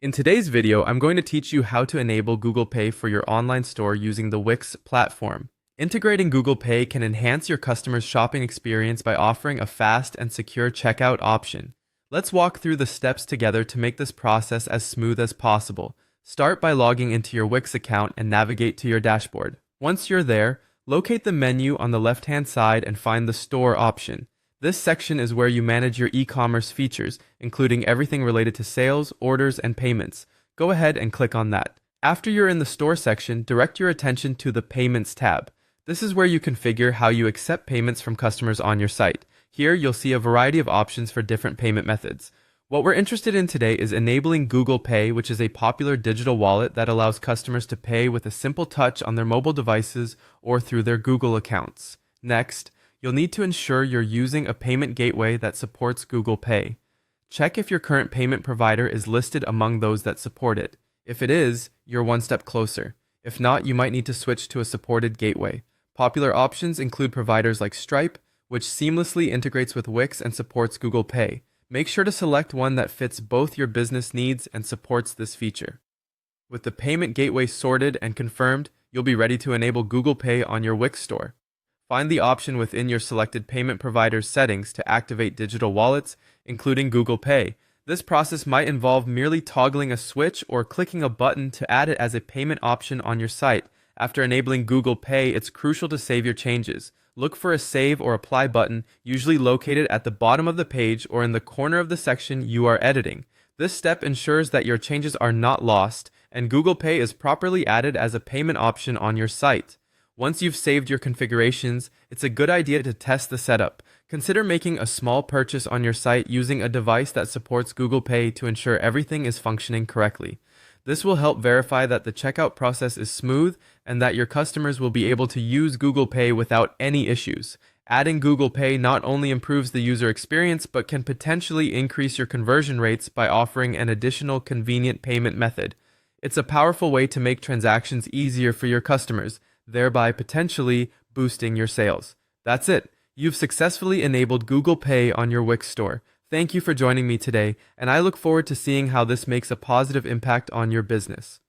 In today's video, I'm going to teach you how to enable Google Pay for your online store using the Wix platform. Integrating Google Pay can enhance your customers' shopping experience by offering a fast and secure checkout option. Let's walk through the steps together to make this process as smooth as possible. Start by logging into your Wix account and navigate to your dashboard. Once you're there, locate the menu on the left-hand side and find the Store option. This section is where you manage your e-commerce features, including everything related to sales, orders, and payments. Go ahead and click on that. After you're in the Store section, direct your attention to the Payments tab. This is where you configure how you accept payments from customers on your site. Here, you'll see a variety of options for different payment methods. What we're interested in today is enabling Google Pay, which is a popular digital wallet that allows customers to pay with a simple touch on their mobile devices or through their Google accounts. Next, you'll need to ensure you're using a payment gateway that supports Google Pay. Check if your current payment provider is listed among those that support it. If it is, you're one step closer. If not, you might need to switch to a supported gateway. Popular options include providers like Stripe, which seamlessly integrates with Wix and supports Google Pay. Make sure to select one that fits both your business needs and supports this feature. With the payment gateway sorted and confirmed, you'll be ready to enable Google Pay on your Wix store. Find the option within your selected payment provider's settings to activate digital wallets, including Google Pay. This process might involve merely toggling a switch or clicking a button to add it as a payment option on your site. After enabling Google Pay, it's crucial to save your changes. Look for a Save or Apply button, usually located at the bottom of the page or in the corner of the section you are editing. This step ensures that your changes are not lost, and Google Pay is properly added as a payment option on your site. Once you've saved your configurations, it's a good idea to test the setup. Consider making a small purchase on your site using a device that supports Google Pay to ensure everything is functioning correctly. This will help verify that the checkout process is smooth and that your customers will be able to use Google Pay without any issues. Adding Google Pay not only improves the user experience, but can potentially increase your conversion rates by offering an additional convenient payment method. It's a powerful way to make transactions easier for your customers, thereby potentially boosting your sales. That's it. You've successfully enabled Google Pay on your Wix store. Thank you for joining me today, and I look forward to seeing how this makes a positive impact on your business.